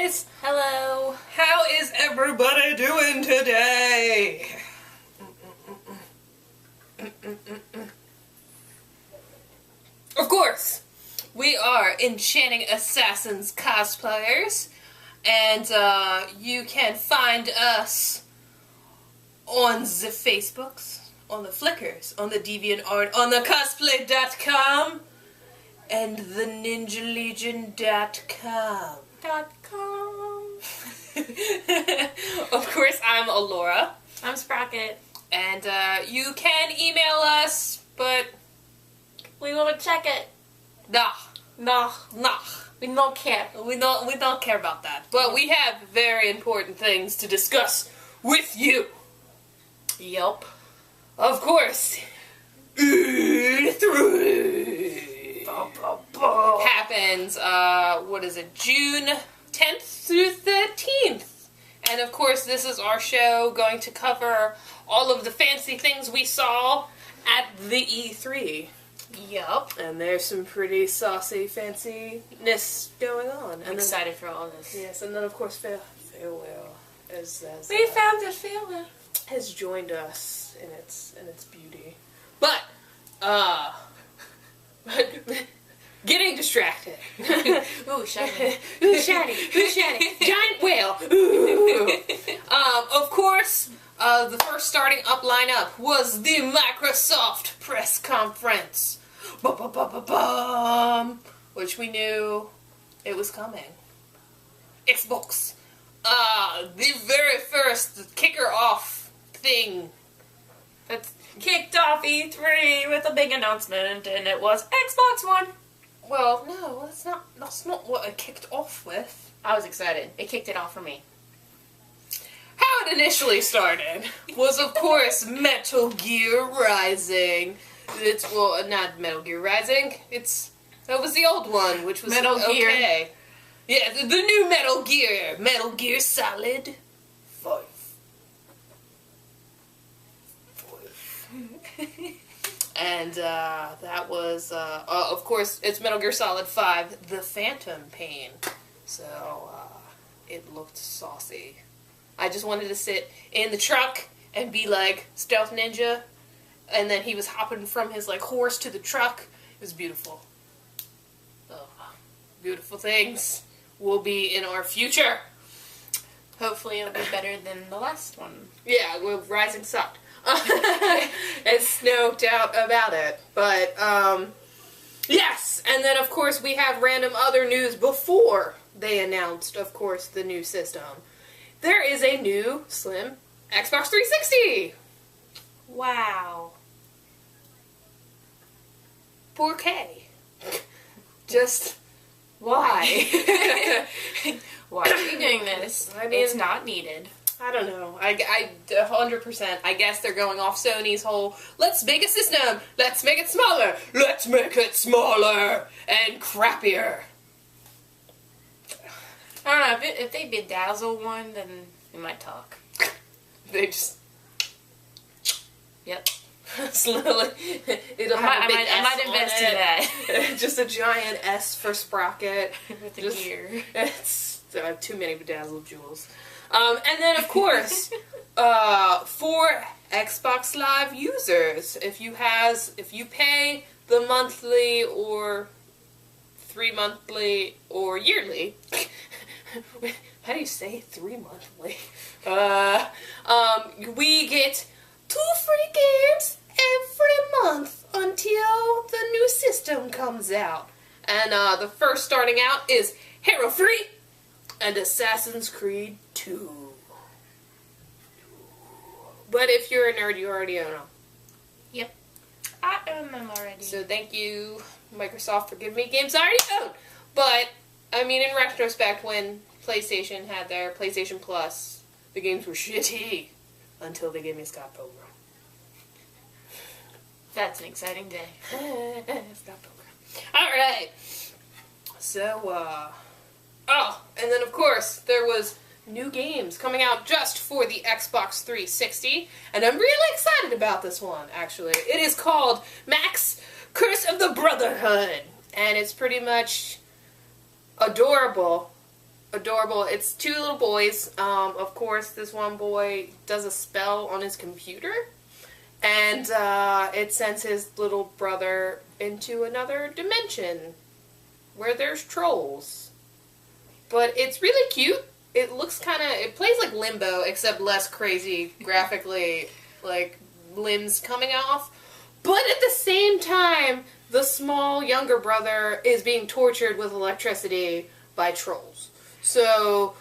guys! Hello! How is everybody doing today? Of course, we are Enchanting Assassins Cosplayers, and you can find us on the Facebooks, on the Flickrs, on the DeviantArt, on the cosplay.com, and the ninjalegion.com. Of course, I'm Alora. I'm Sprocket. And you can email us, but we won't check it. nah. We don't care. We don't care about that. But we have very important things to discuss with you. Yup. Of course, E3 happens, June 10th through 13th. And of course, this is our show going to cover all of the fancy things we saw at the E3. Yup. And there's some pretty saucy fanciness going on. I'm excited for all this. Yes, and then of course, Farewell we found the Farewell. Has joined us in its beauty. But, getting distracted. Ooh, shiny. Ooh, shiny. Ooh, shiny. Giant whale. Ooh. Of course, the first starting up lineup was the Microsoft press conference. Ba-ba-ba-ba-bum. Which we knew it was coming. Xbox. The very first kicker-off thing that kicked off E3 with a big announcement, and it was Xbox One. Well, no, that's not what it kicked off with. I was excited. It kicked it off for me. How it initially started was, of course, Metal Gear Rising. Well, not Metal Gear Rising. That was the old one, which was Metal Gear. Okay. Yeah, the new Metal Gear. Metal Gear Solid 5. And that was, of course, it's Metal Gear Solid 5, The Phantom Pain. So, it looked saucy. I just wanted to sit in the truck and be like Stealth Ninja, and then he was hopping from his horse to the truck. It was beautiful. Beautiful things will be in our future. Hopefully it'll be better than the last one. Yeah, well, Rising sucked. There's no doubt about it. But, yes. And then, of course, we have random other news before they announced, of course, the new system. There is a new slim Xbox 360. Wow. 4K. Just why? Why are you doing this? I mean, it's not needed. I don't know. I 100%. I guess they're going off Sony's whole, let's make a system, let's make it smaller and crappier. I don't know, if they bedazzle one, then we might talk. They just... Yep. Slowly. I might invest in that. Just a giant S for Sprocket. With the gear. It's too many bedazzled jewels. And then, of course, for Xbox Live users, if you pay the monthly or 3 monthly or yearly, how do you say 3 monthly? We get 2 free games every month until the new system comes out. And the first starting out is Halo 3 and Assassin's Creed 2. But if you're a nerd, you already own them. Yep. I own them already. So thank you, Microsoft, for giving me games I already own. But, I mean, in retrospect, when PlayStation had their PlayStation Plus, the games were shitty until they gave me Scott Pilgrim. That's an exciting day. Scott Pilgrim. Alright. So, and then of course, there was new games coming out just for the Xbox 360, and I'm really excited about this one, actually. It is called Max Curse of the Brotherhood, and it's pretty much adorable adorable. It's two little boys. Of course, this one boy does a spell on his computer, and it sends his little brother into another dimension where there's trolls. But it's really cute. It looks it plays like Limbo, except less crazy graphically, like limbs coming off. But at the same time, the small younger brother is being tortured with electricity by trolls. So,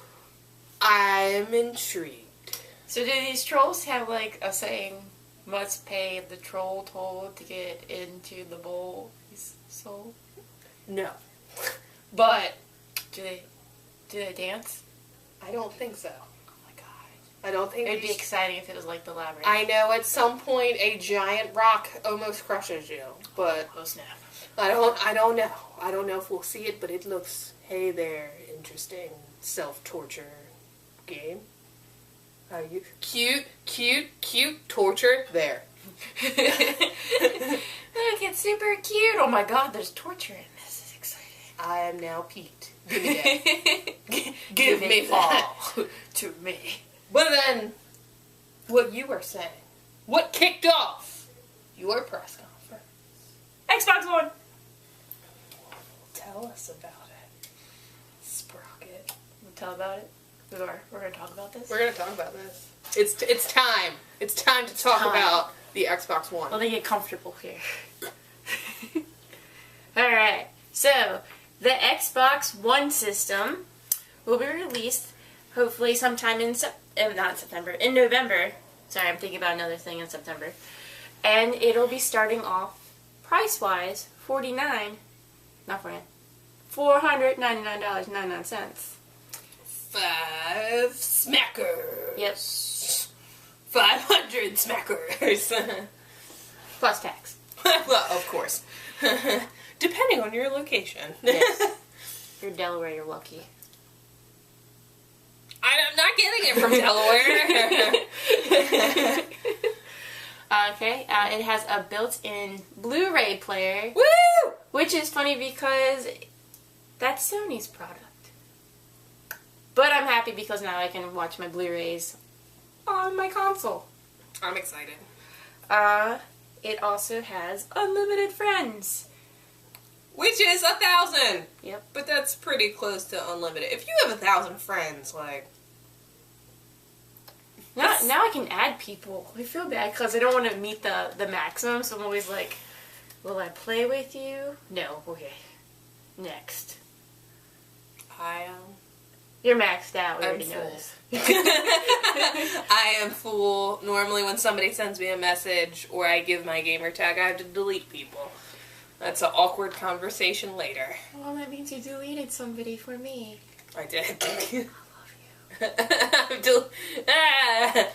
I'm intrigued. So do these trolls have, like, a saying, must pay the troll toll to get into the boy's soul? No. But, do they dance? I don't think so. Oh my god. I don't think It'd be exciting if it was like the labyrinth. I know at some point a giant rock almost crushes you, but Oh snap. I don't know. I don't know if we'll see it, but it looks, hey there, interesting self-torture game. Are you cute torture there? Look, it's super cute. Oh my god, there's torture in this. This is exciting. I am now Pete. Give me that. Give me all that. to me. But then, what you were saying, what kicked off your press conference? Xbox One. Tell us about it, Sprocket. We'll tell about it. We're going to talk about this. We're going to talk about this. It's time. It's time to talk about the Xbox One. Well, they get comfortable here. Alright, so the Xbox One system will be released hopefully sometime in November. Sorry, I'm thinking about another thing in September. And it'll be starting off price-wise $499.99. 5 smackers. Yep. 500 smackers. Plus tax. Well, of course. Depending on your location. Yes. If you're Delaware, you're lucky. I'm not getting it from Delaware. Okay, it has a built-in Blu-ray player. Woo! Which is funny because that's Sony's product. But I'm happy because now I can watch my Blu-rays on my console. I'm excited. It also has unlimited friends. Which is 1,000. Yep. But that's pretty close to unlimited. If you have 1,000 friends, like... Now I can add people. I feel bad because I don't want to meet the maximum, so I'm always like, will I play with you? No. Okay. Next. You're maxed out. We already know this. I am full. Normally when somebody sends me a message or I give my gamer tag, I have to delete people. That's an awkward conversation later. Well, that means you deleted somebody for me. I did. I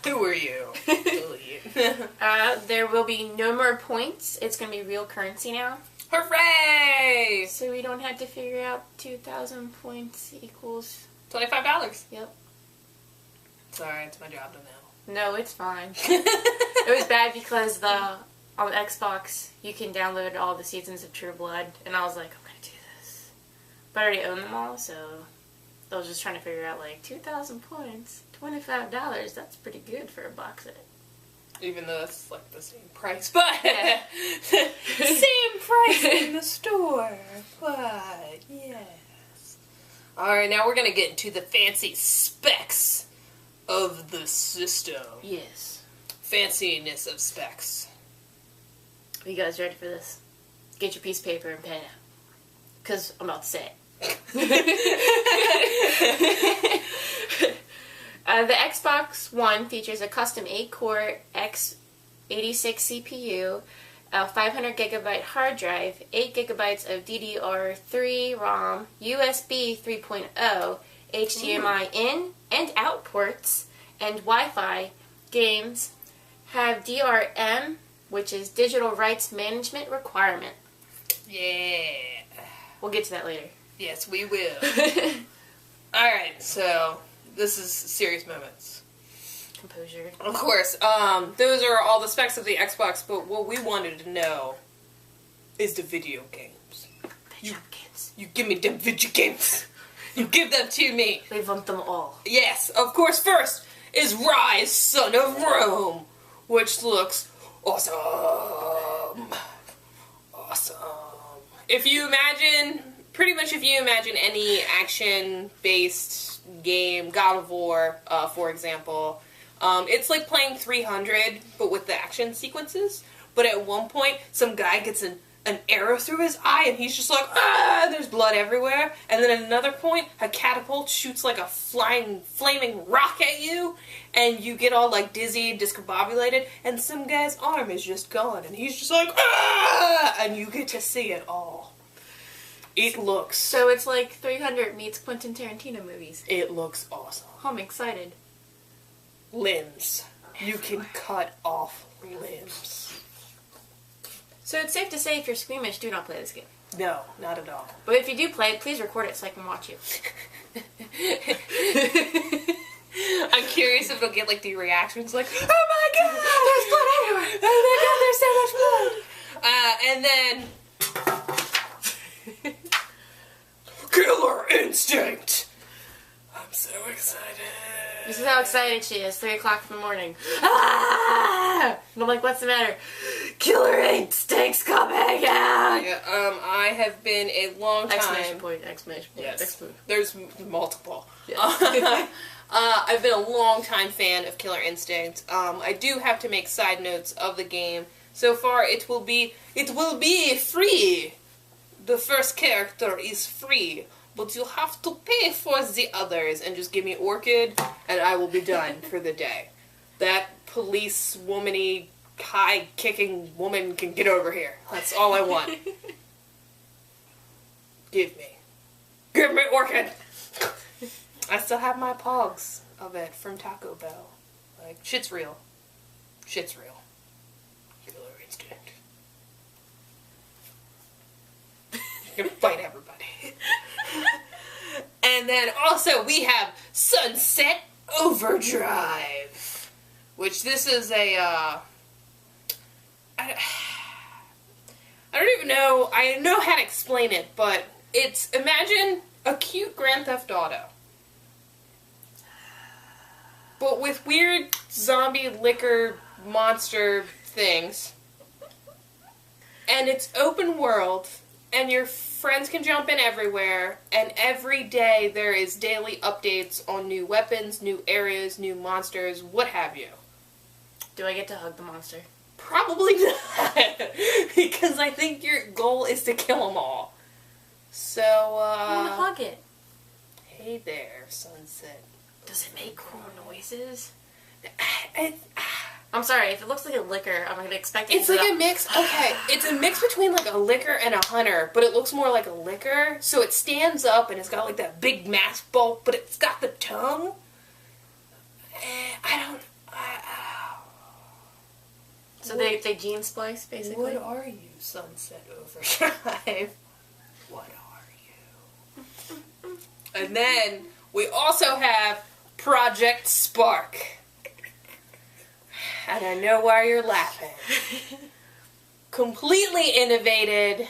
Who are you? There will be no more points. It's going to be real currency now. Hooray! So we don't have to figure out 2,000 points equals... $25. Yep. Sorry, it's my job to know. No, it's fine. It was bad because on Xbox, you can download all the seasons of True Blood, and I was like, I'm going to do this. But I already own them all, so I was just trying to figure out, like, 2,000 points, $25, that's pretty good for a box set. Even though it's like the same price, but same price in the store, but yes. Alright, now we're gonna get into the fancy specs of the system. Yes. Fanciness of specs. Are you guys ready for this? Get your piece of paper and pen out. Because I'm about to say it. The Xbox One features a custom 8-core x86 CPU, a 500GB hard drive, 8GB of DDR3 ROM, USB 3.0, HDMI in and out ports, and Wi-Fi. Games have DRM, which is Digital Rights Management Requirement. Yeah. We'll get to that later. Yes, we will. Alright, so this is serious moments. Composure. Of course, those are all the specs of the Xbox, but what we wanted to know is the video games. They kids. You give me them video games. You give them to me. We want them all. Yes, of course. First is Rise, Son of Rome, which looks awesome. Awesome. If you imagine any action-based game, God of War, for example, it's like playing 300, but with the action sequences. But at one point, some guy gets an arrow through his eye, and he's just like, ah, there's blood everywhere. And then at another point, a catapult shoots like a flaming rock at you, and you get all like dizzy, discombobulated, and some guy's arm is just gone, and he's just like, ah, and you get to see it all. It looks... So it's like 300 meets Quentin Tarantino movies. It looks awesome. I'm excited. Limbs. You can cut off limbs. So it's safe to say if you're squeamish, do not play this game. No, not at all. But if you do play it, please record it so I can watch you. I'm curious if it'll get like the reactions like, oh my god, there's blood everywhere! Oh my god, there's so much blood! And then... Killer Instinct! I'm so excited. This is how excited she is. 3 o'clock in the morning. Ah! And I'm like, what's the matter? Killer Instinct's coming out! Yeah, I have been a long time... Exclamation point, exclamation point. Yes. Exclamation. There's multiple. Yes. I've been a long time fan of Killer Instinct. I do have to make side notes of the game. So far, it will be free. The first character is free, but you have to pay for the others. And just give me Orchid, and I will be done for the day. That police womany, high-kicking woman can get over here. That's all I want. Give me Orchid! I still have my pogs of it from Taco Bell. Like, shit's real. Shit's real. Killer Instinct. You're gonna fight everybody. And then also we have Sunset Overdrive. Which this is a, I don't even know, I know how to explain it, but it's, imagine a cute Grand Theft Auto. But with weird zombie liquor monster things. And it's open world, and your friends can jump in everywhere, and every day there is daily updates on new weapons, new areas, new monsters, what have you. Do I get to hug the monster? Probably not. Because I think your goal is to kill them all. So, I want to hug it. Hey there, Sunset. Does it make cool noises? I'm sorry, if it looks like a liquor, I'm going to expect it It's like a mix, okay, it's a mix between like a liquor and a hunter, but it looks more like a liquor, so it stands up and it's got like that big mass bulk, but it's got the tongue. So they gene splice, basically? What are you, Sunset Overdrive? What are you? And then we also have Project Spark. And I know why you're laughing. Completely innovated,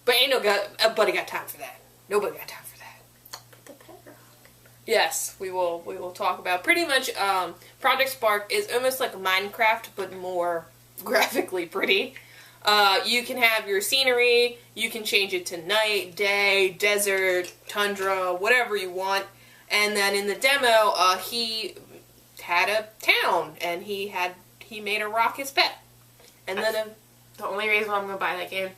but ain't nobody got time for that. Nobody got time for that. The pet rock. Yes, we will talk about pretty much. Project Spark is almost like Minecraft, but more graphically pretty. You can have your scenery. You can change it to night, day, desert, tundra, whatever you want. And then in the demo, he had a town, and he made a rock his pet. And then the only reason why I'm going to buy that game.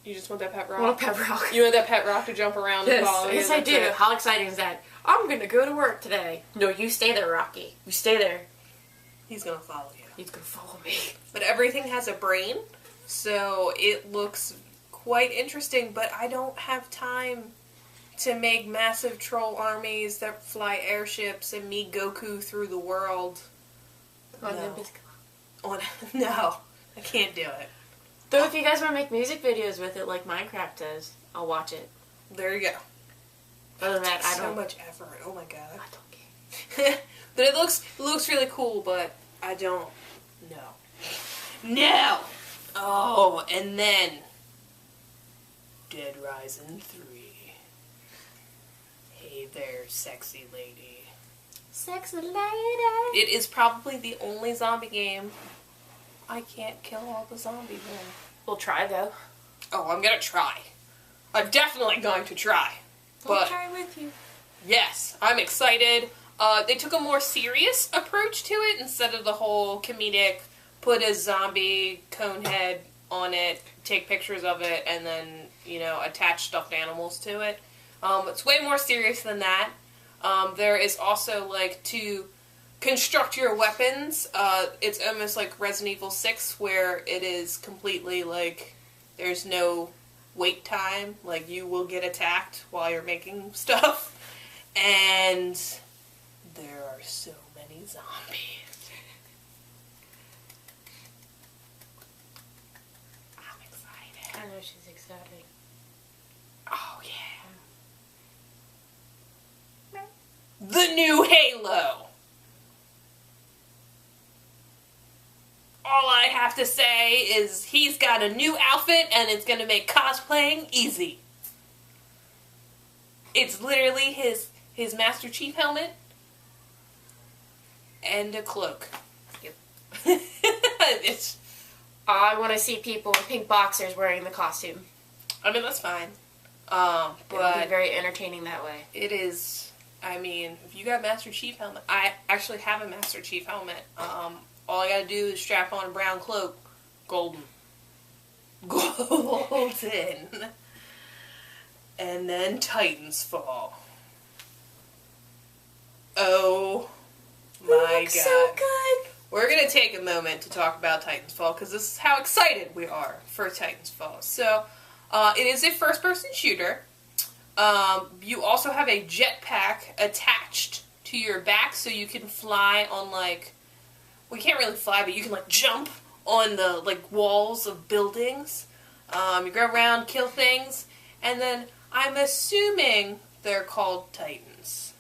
You just want that pet rock? I want a pet rock. You want that pet rock to jump around and follow you? Yes, I do. It. How exciting is that? I'm going to go to work today. No, you stay there, Rocky. You stay there. He's going to follow you. He's going to follow me. But everything has a brain, so it looks quite interesting, but I don't have time to make massive troll armies that fly airships and me Goku through the world. No, I can't do it. Though if you guys want to make music videos with it like Minecraft does, I'll watch it. There you go. Other than that, I don't... So much effort. Oh my god. I don't care. But it looks really cool, but I don't know. No! Oh, and then Dead Rising 3. Hey there, sexy lady. Sexy lady. It is probably the only zombie game I can't kill all the zombies in. We'll try, though. Oh, I'm gonna try. I'm definitely going to try. I'll But try with you. yes, I'm excited. They took a more serious approach to it instead of the whole comedic, put a zombie cone head on it, take pictures of it, and then, attach stuffed animals to it. It's way more serious than that. There is also, to construct your weapons, it's almost like Resident Evil 6, where it is completely, there's no wait time. You will get attacked while you're making stuff. And there are so many zombies. I'm excited. I know she's excited. Oh, yeah. The new Halo. All I have to say is he's got a new outfit and it's going to make cosplaying easy. It's literally his Master Chief helmet and a cloak. Yep. I want to see people in pink boxers wearing the costume. mean, that's fine. It'll But be very entertaining that way. it is, if you got Master Chief helmet, I actually have a Master Chief helmet. All I gotta do is strap on a brown cloak. Golden. Golden. And then Titans fall. Oh my god. So good. We're gonna take a moment to talk about Titanfall because this is how excited we are for Titanfall. So, it is a first-person shooter. You also have a jetpack attached to your back, so you can fly on you can't really fly, but you can jump on the walls of buildings. You go around, kill things, and then I'm assuming they're called Titans.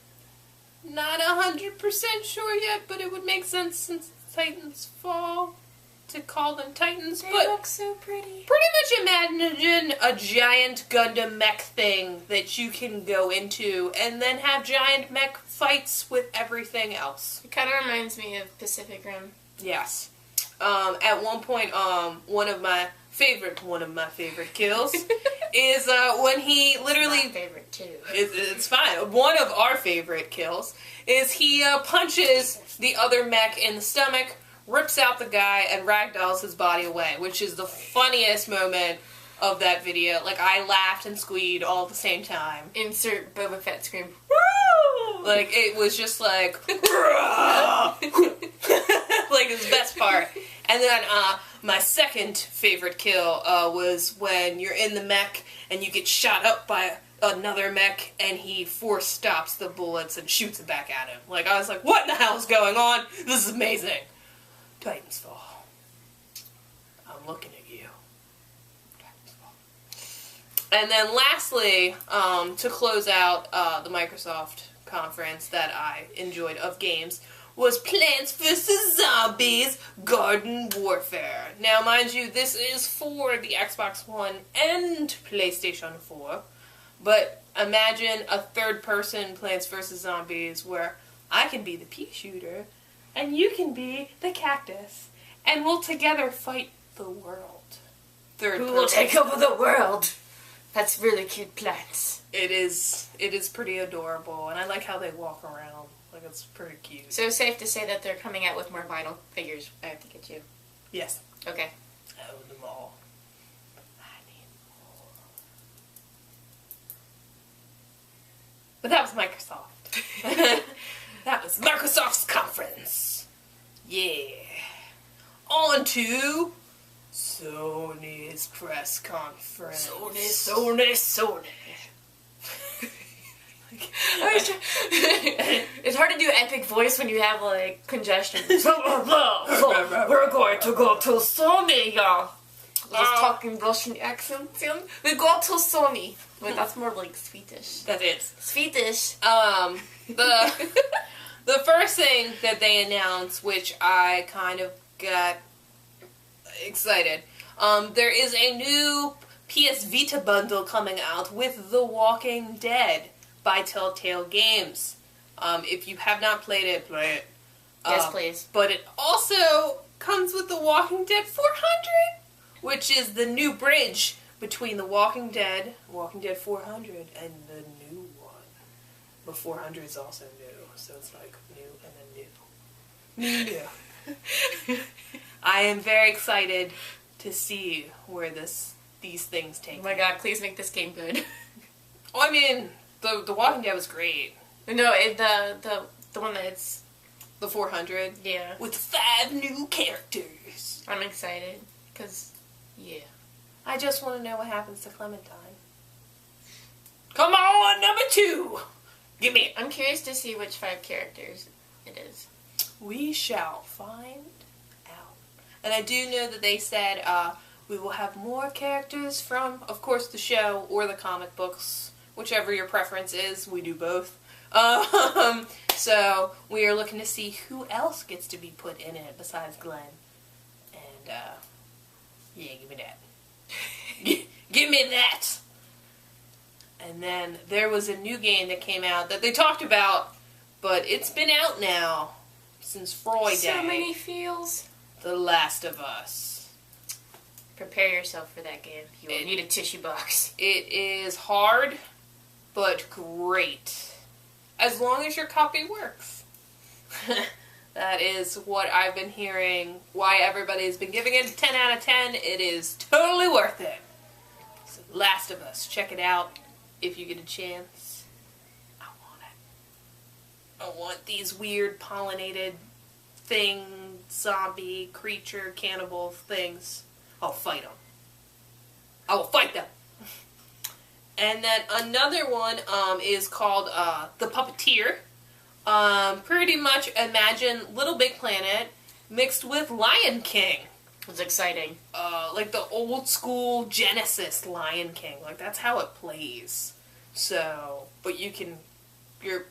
Not 100% sure yet, but it would make sense since Titans fall to call them Titans. They but look so pretty. pretty much imagine a giant Gundam mech thing that you can go into and then have giant mech fights with everything else. It kind of reminds me of Pacific Rim. Yes. At one point, one of my favorite kills is when he literally... My favorite too. It's fine. One of our favorite kills is he punches the other mech in the stomach, rips out the guy, and ragdolls his body away, which is the funniest moment of that video. I laughed and squeed all at the same time. Insert Boba Fett scream. It was just his best part. And then my second favorite kill was when you're in the mech and you get shot up by another mech and he force stops the bullets and shoots it back at him. I was like, what in the hell is going on? This is amazing. Titans fall. I'm looking at you. Titans fall. And then lastly, to close out the Microsoft conference that I enjoyed of games, was Plants vs. Zombies Garden Warfare. Now, mind you, this is for the Xbox One and PlayStation 4, but imagine a third-person Plants vs. Zombies where I can be the pea shooter, and you can be the cactus, and we'll together fight the world. Who will take over the world? That's really cute plants. It is pretty adorable, and I like how they walk around. It's pretty cute. So safe to say that they're coming out with more vinyl figures. I have to get you. Yes. Okay. I own them all. I need more. But that was Microsoft. That was Microsoft's conference. Yeah. On to Sony's press conference. Sony. It's hard to do epic voice when you have congestion. We're going to go to Sony, y'all. Just talking Russian accent. We go to Sony. Wait, that's more Swedish. That is. Swedish. The first thing that they announced, which I kind of got excited, there is a new PS Vita bundle coming out with The Walking Dead by Telltale Games. If you have not played it, play it. Yes, please. But it also comes with The Walking Dead 400, which is the new bridge between The Walking Dead 400, and the new one. But 400 is also new, so it's like new and then new. New. I am very excited to see where these things take. Oh my god, please make this game good. Well, I mean, the Walking Dead was great. No, the one that's... The 400? Yeah. With 5 new characters. I'm excited, because, yeah. I just want to know what happens to Clementine. Come on, number 2! Give me it. I'm curious to see which 5 characters it is. We shall find out. And I do know that they said we will have more characters from, of course, the show or the comic books. Whichever your preference is. We do both. So we are looking to see who else gets to be put in it besides Glenn. And, yeah, give me that. Give me that! And then there was a new game that came out that they talked about, but it's been out now since Friday. So many feels. The Last of Us. Prepare yourself for that game. You will need a tissue box. It is hard, but great. As long as your copy works. That is what I've been hearing. Why everybody's been giving it a 10 out of 10. It is totally worth it. So, Last of Us. Check it out if you get a chance. I want it. I want these weird pollinated thing, zombie, creature, cannibal things. I'll fight them. I will fight them. And then another one is called The Puppeteer. Pretty much imagine Little Big Planet mixed with Lion King. It's exciting. Like the old school Genesis Lion King. Like, that's how it plays. So, but you're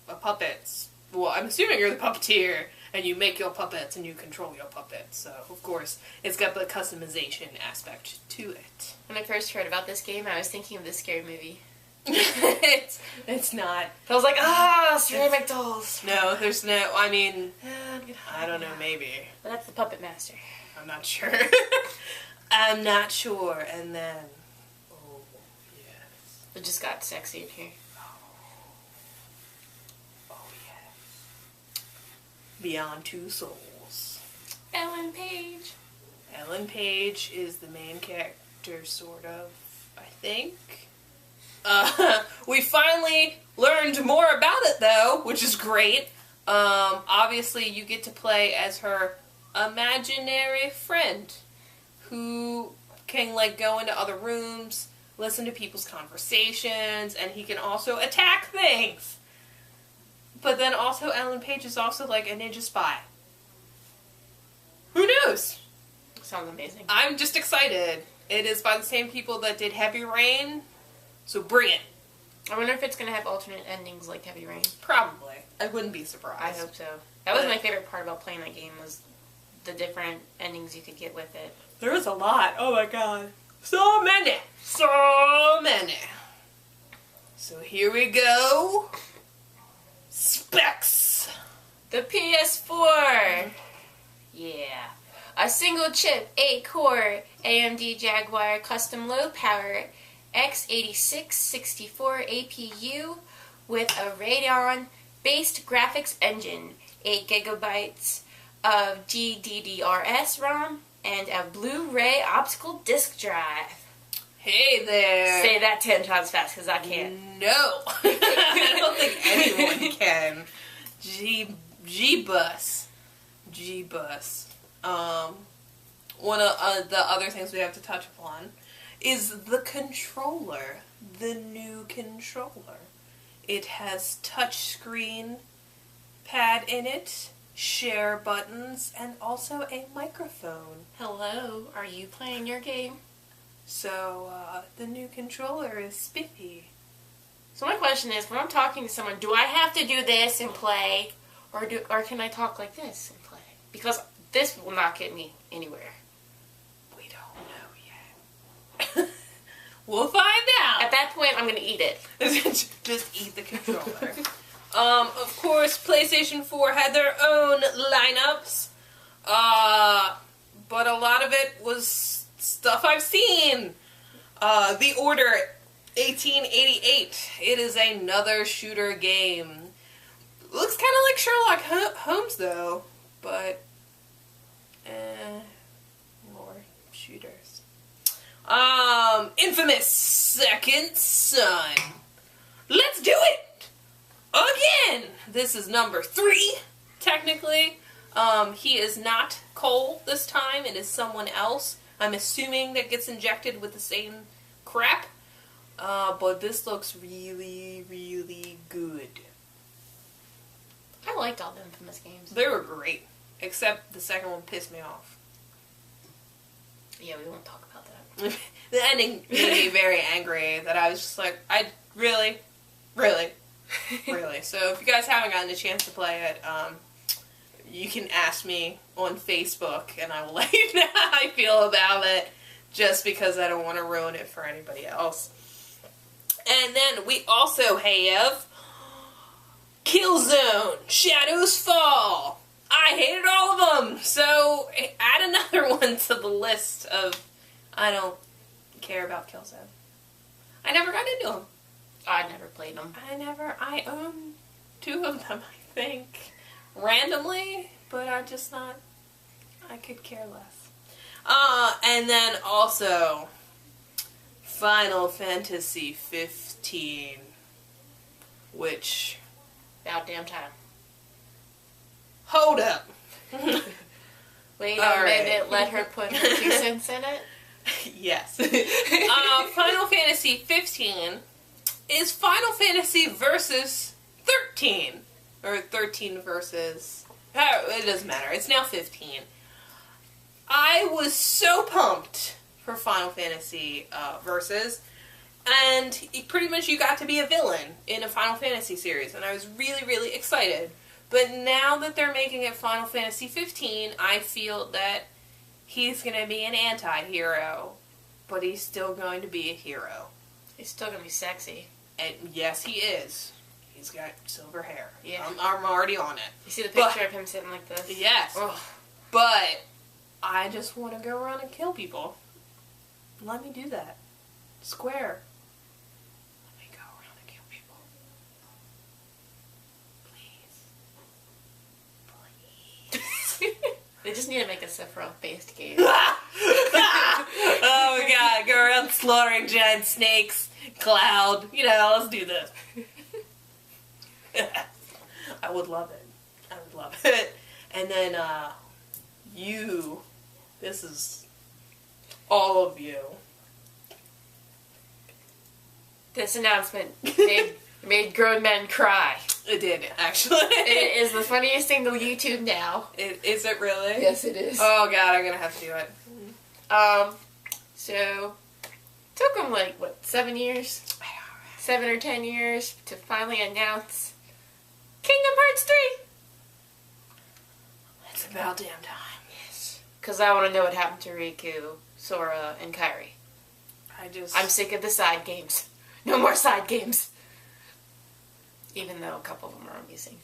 a puppet. Well, I'm assuming you're the puppeteer, and you make your puppets and you control your puppets. So, of course, it's got the customization aspect to it. When I first heard about this game, I was thinking of this scary movie. It's not. I was like, ceramic dolls. No, there's no, I mean, I don't know, maybe. But that's the Puppet Master. I'm not sure. I'm not sure. And then, oh, yes. It just got sexy in here. Oh, yes. Beyond Two Souls. Ellen Page. Ellen Page is the main character, sort of, I think. We finally learned more about it, though, which is great. Obviously, you get to play as her imaginary friend who can, like, go into other rooms, listen to people's conversations, and he can also attack things. But then also, Ellen Page is also, like, a ninja spy. Who knows? Sounds amazing. I'm just excited. It is by the same people that did Heavy Rain, so bring it. I wonder if it's going to have alternate endings like Heavy Rain. Probably. I wouldn't be surprised. I hope so. That was my favorite part about playing that game, was the different endings you could get with it. There was a lot. Oh my god. So many. So many. So here we go. Specs. The PS4! Yeah. A single chip, 8-core AMD Jaguar custom low power x86-64 APU with a Radeon-based graphics engine, 8 gigabytes of GDDRS ROM, and a Blu-ray optical disc drive. Hey there. Say that 10 times fast, because I can't. No. I don't think anyone can. G-Bus. G-Bus. One of the other things we have to touch upon is the controller. The new controller. It has touchscreen pad in it, share buttons, and also a microphone. Hello, are you playing your game? So, the new controller is spiffy. So my question is, when I'm talking to someone, do I have to do this and play, or can I talk like this and play? Because this will not get me anywhere. We don't know yet. We'll find out. At that point, I'm gonna eat it. Just eat the controller. Of course, PlayStation 4 had their own lineups. But a lot of it was stuff I've seen. The Order 1888. It is another shooter game. Looks kind of like Sherlock Holmes, though. But, more shooters. Infamous Second Son. Let's do it! Again! This is number 3, technically. He is not Cole this time. It is someone else. I'm assuming that gets injected with the same crap. But this looks really, really good. I liked all the Infamous games. They were great. Except the second one pissed me off. Yeah, we won't talk about that. The ending made me very angry that I was just like, really? So if you guys haven't gotten a chance to play it, you can ask me on Facebook and I will let you know how I feel about it, just because I don't want to ruin it for anybody else. And then we also have Killzone Shadows Fall. I hated all of them, so add another one to the list of I don't care about Killzone. I never got into them. I never played them. I own 2 of them, I think, randomly, but I could care less. And then also Final Fantasy 15, which... About damn time. Hold up. Wait a minute, let her put her 2 cents in it? Yes. Final Fantasy 15 is Final Fantasy versus 13. Or 13 versus... it doesn't matter. It's now 15. I was so pumped for Final Fantasy Versus, and pretty much you got to be a villain in a Final Fantasy series, and I was really, really excited. But now that they're making it Final Fantasy 15, I feel that he's going to be an anti-hero, but he's still going to be a hero. He's still going to be sexy. And yes, he is. He's got silver hair. Yeah. I'm already on it. You see the picture of him sitting like this? Yes. Ugh. But I just want to go around and kill people. Let me do that. Square. Let me go around and kill people. Please. They just need to make a Sephiroth-based game. Oh my god, go around slaughtering giant snakes, Cloud. Let's do this. I would love it. And then, this is all of you. This announcement made grown men cry. It did, actually. It is the funniest thing to YouTube now. Is it really? Yes, it is. Oh god, I'm gonna have to do it. So, took them 7 years? 7 or 10 years to finally announce Kingdom Hearts 3. It's about damn time. Yes. Because I want to know what happened to Riku, Sora, and Kairi. I'm sick of the side games. No more side games. Even though a couple of them are amusing.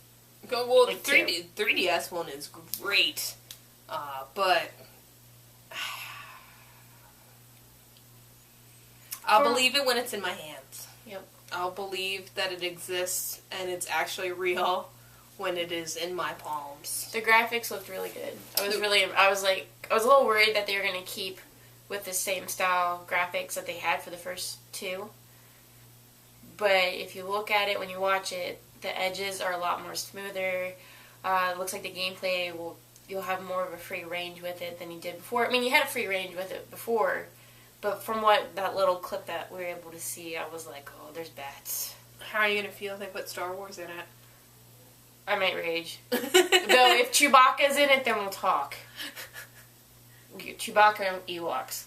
Well, the 3DS one is great, but I'll believe it when it's in my hands. Yep. I'll believe that it exists and it's actually real when it is in my palms. The graphics looked really good. I was a little worried that they were going to keep with the same style graphics that they had for the first 2. But if you look at it, when you watch it, the edges are a lot more smoother. It looks like the gameplay you'll have more of a free range with it than you did before. I mean, you had a free range with it before, but from that little clip that we were able to see, I was like, oh, there's bats. How are you going to feel if they put Star Wars in it? I might rage. Though if Chewbacca's in it, then we'll talk. Chewbacca and Ewoks.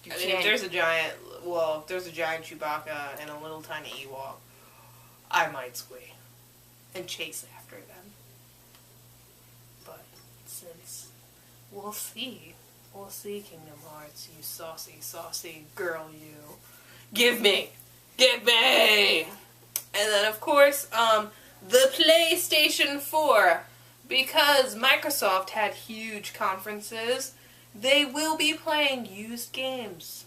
If there's a giant Chewbacca and a little tiny Ewok, I might squee and chase after them. But since we'll see Kingdom Hearts, you saucy girl, Give me! Give me! And then, of course, the PlayStation 4. Because Microsoft had huge conferences, they will be playing used games.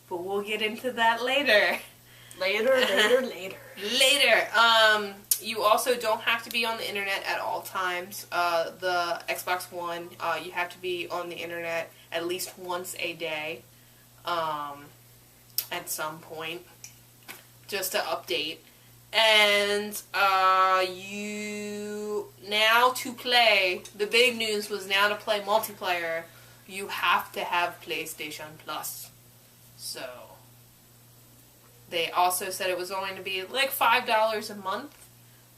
But we'll get into that later. Later. You also don't have to be on the internet at all times. The Xbox One, you have to be on the internet at least once a day. At some point. Just to update. And, now to play, the big news was now to play multiplayer, you have to have PlayStation Plus. So, they also said it was going to be like $5 a month.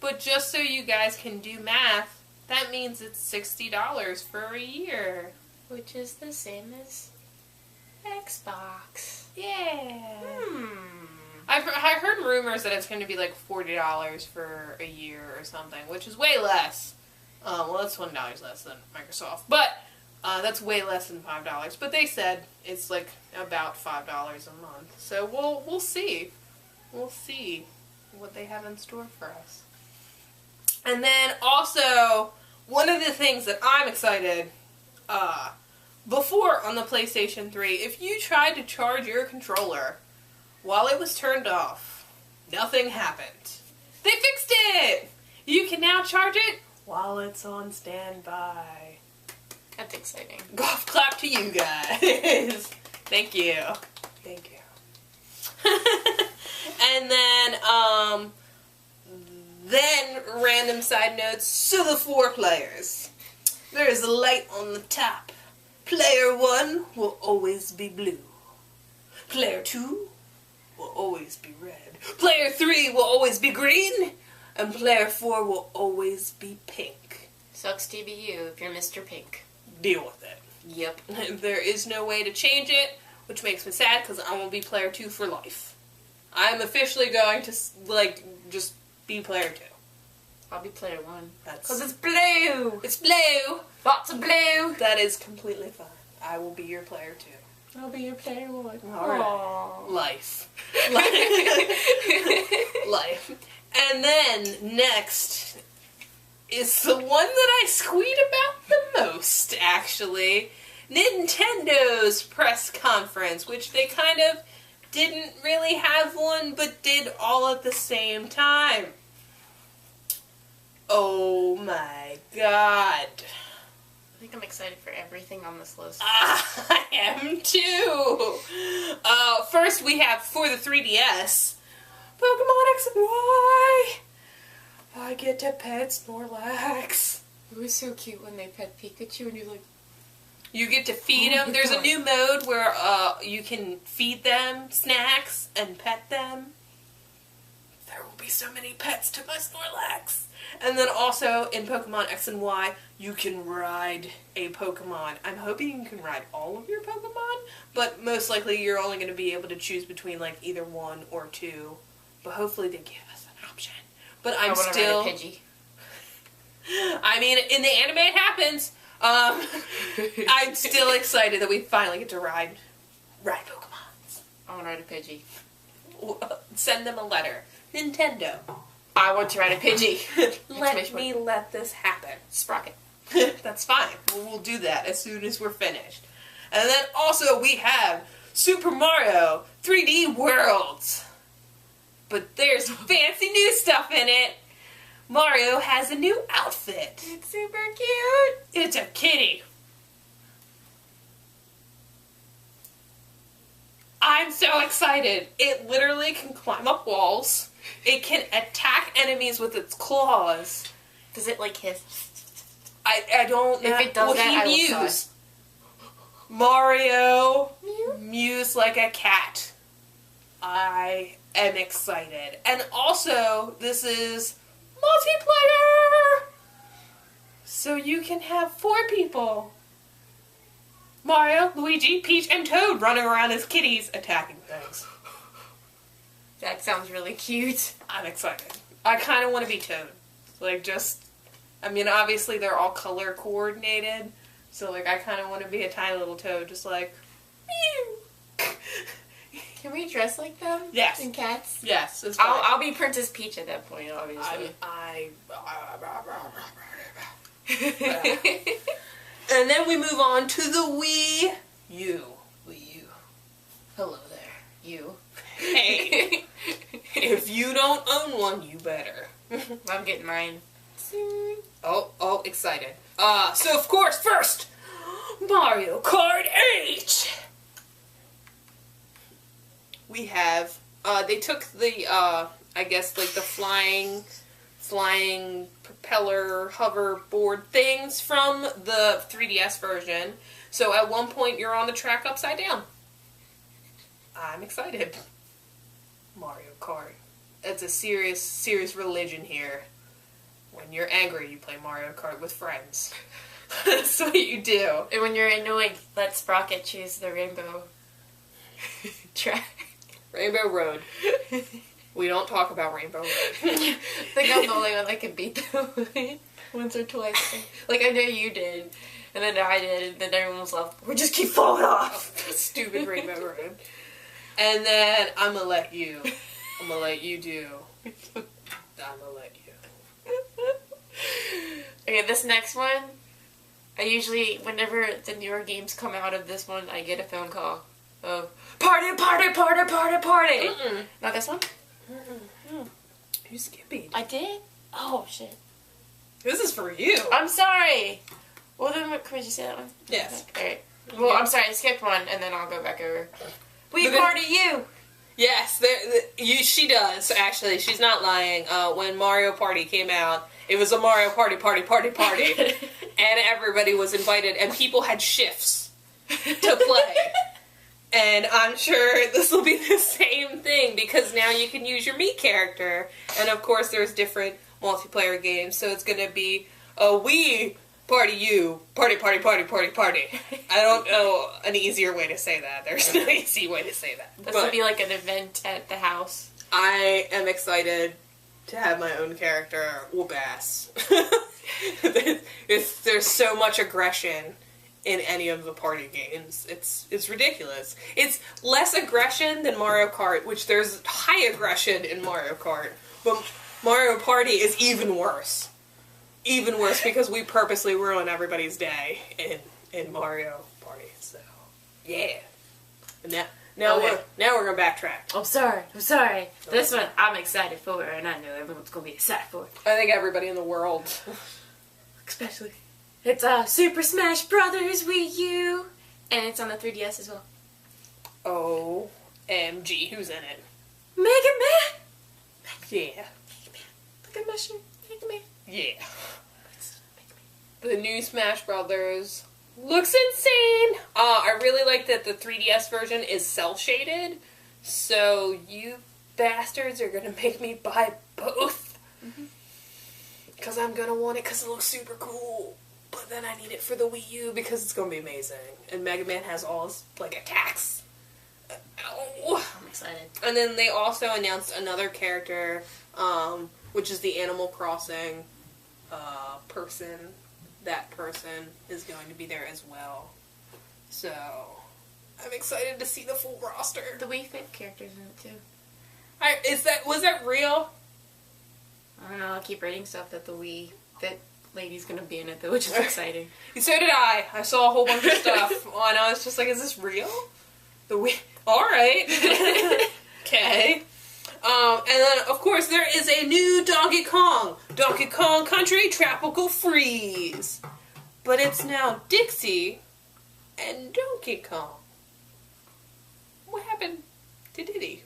But just so you guys can do math, that means it's $60 for a year. Which is the same as Xbox. Yeah. I heard rumors that it's going to be like $40 for a year or something, which is way less. Well, that's $1 less than Microsoft, but that's way less than $5. But they said it's like about $5 a month. So we'll see. We'll see what they have in store for us. And then also, one of the things that I'm excited, before on the PlayStation 3, if you tried to charge your controller while it was turned off, nothing happened. They fixed it! You can now charge it while it's on standby. That's exciting. Golf clap to you guys. Thank you. Thank you. And then random side notes. So the 4 players. There is a light on the top. Player 1 will always be blue. Player 2 will always be red. Player 3 will always be green. And player 4 will always be pink. Sucks to be you if you're Mr. Pink. Deal with it. Yep. There is no way to change it, which makes me sad because I won't be player 2 for life. I'm officially going to, just be player 2. I'll be player 1. Because it's blue! It's blue! Lots of blue! That is completely fine. I will be your player 2. I'll be your player 1. Alright. Life. Life. And then, next, is the one that I squeed about the most, actually. Nintendo's press conference, which they kind of didn't really have one, but did all at the same time. Oh my god. I think I'm excited for everything on this list. I am too! First we have, for the 3DS, Pokemon X and Y! I get to pet Snorlax. It was so cute when they pet Pikachu and you're like... You get to feed them. There's a new mode where you can feed them snacks and pet them. There will be so many pets to my Snorlax. And then also in Pokemon X and Y, you can ride a Pokemon. I'm hoping you can ride all of your Pokemon, but most likely you're only going to be able to choose between like either 1 or 2. But hopefully they give us an option. But I'm still... Ride a Pidgey. I mean, in the anime it happens. I'm still excited that we finally get to ride Pokemon. I want to ride a Pidgey. Send them a letter. Nintendo. I want to ride a Pidgey. Let this happen. Sprocket. That's fine. We'll do that as soon as we're finished. And then also we have Super Mario 3D Worlds. But there's fancy new stuff in it. Mario has a new outfit. It's super cute. It's a kitty. I'm so excited. It literally can climb up walls. It can attack enemies with its claws. Does it like hiss? I don't know. If it does that, I will mews. Mario mews like a cat. I am excited. And also, this is multiplayer! So you can have 4 people. Mario, Luigi, Peach, and Toad running around as kitties attacking things. That sounds really cute. I'm excited. I kind of want to be Toad. I mean, obviously they're all color coordinated, so I kind of want to be a tiny little Toad, just like, meow. Can we dress like them? Yes. And cats? Yes, it's fine. I'll be Princess Peach at that point, obviously. And then we move on to the Wii U. Wii U. Hello there, you. Hey, if you don't own one, you better. I'm getting mine soon. Oh, excited. So of course, first, Mario Kart 8! We have, they took the, I guess, like the flying propeller hoverboard things from the 3DS version. So at one point you're on the track upside down. I'm excited. Mario Kart. It's a serious religion here. When you're angry, you play Mario Kart with friends. That's what you do. And when you're annoyed, let Sprocket choose the rainbow track. Rainbow Road. We don't talk about Rainbow Road. I think I'm the only one that can beat them once or twice. Like, I know you did, and then I did, and then everyone was like, we just keep falling off. Stupid Rainbow Road. And then I'm gonna let you do. I'm gonna let you. Okay, this next one, I usually, whenever the newer games come out of this one, I get a phone call of, party, party, party, party, party. Mm-mm. Not this one? You skipped. I did? Oh, shit. This is for you. I'm sorry. Well, then, can we just say that one? Yes. Alright. Well, I'm sorry, I skipped one, and then I'll go back over. We But party you! Yes, she does, actually. She's not lying. When Mario Party came out, it was a Mario Party. And everybody was invited, and people had shifts to play. And I'm sure this will be the same thing, because now you can use your Mii character. And of course, there's different multiplayer games, so it's going to be a Wii party you, party. I don't know an easier way to say that. There's no easy way to say that. This would be like an event at the house. I am excited to have my own character whoop ass. There's so much aggression in any of the party games. It's ridiculous. It's less aggression than Mario Kart, which there's high aggression in Mario Kart, but Mario Party is even worse. Even worse because we purposely ruin everybody's day in Mario Party. So yeah. And now we're gonna backtrack. I'm sorry. This one I'm excited for, and I know everyone's gonna be excited for. I think everybody in the world, especially. It's Super Smash Brothers Wii U, and it's on the 3DS as well. OMG, who's in it? Mega Man. Yeah. Look at mushroom. Mega Man. Yeah. The new Smash Brothers looks insane. I really like that the 3DS version is cel-shaded, so you bastards are gonna make me buy both. Because I'm gonna want it because it looks super cool. But then I need it for the Wii U because it's gonna be amazing. And Mega Man has all his, attacks. Ow. I'm excited. And then they also announced another character, which is the Animal Crossing person. That person is going to be there as well. So, I'm excited to see the full roster. The Wii Fit character's in it too. Was that real? I don't know, I'll keep reading stuff that the Wii Fit lady's gonna be in it though, which is exciting. So did I. I saw a whole bunch of stuff and I was just like, is this real? The Wii... Alright. Okay. And then, of course, there is a new Donkey Kong. Donkey Kong Country Tropical Freeze. But it's now Dixie and Donkey Kong. What happened to Diddy?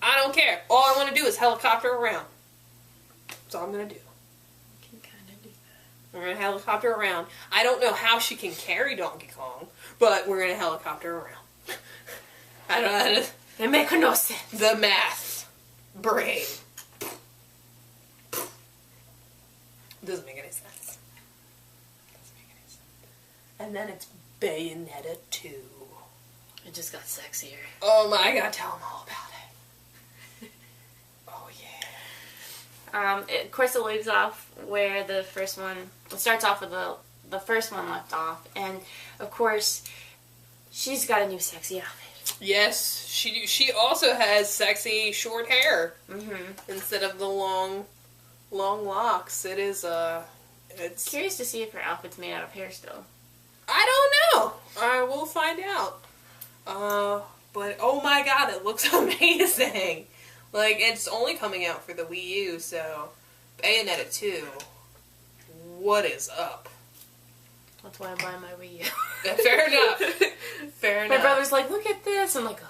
I don't care. All I want to do is helicopter around. That's all I'm going to do. You can kind of do that. We're going to helicopter around. I don't know how she can carry Donkey Kong, but we're going to helicopter around. I don't know how to... They make no sense. The math. Brain. Doesn't make any sense. And then it's Bayonetta 2. It just got sexier. Oh my god, tell them all about it. Oh yeah. Of course it leaves off where the first one... It starts off with the first one left off. And, of course... She's got a new sexy outfit. Yes, she also has sexy short hair. Mm-hmm. Instead of the long locks. It is, it's... Curious to see if her outfit's made out of hair still. I don't know. I will find out. But oh my god, it looks amazing. Like, it's only coming out for the Wii U, so... Bayonetta 2. What is up? That's why I'm buying my Wii U. Fair enough. Fair enough. My brother's like, look at this. I'm like,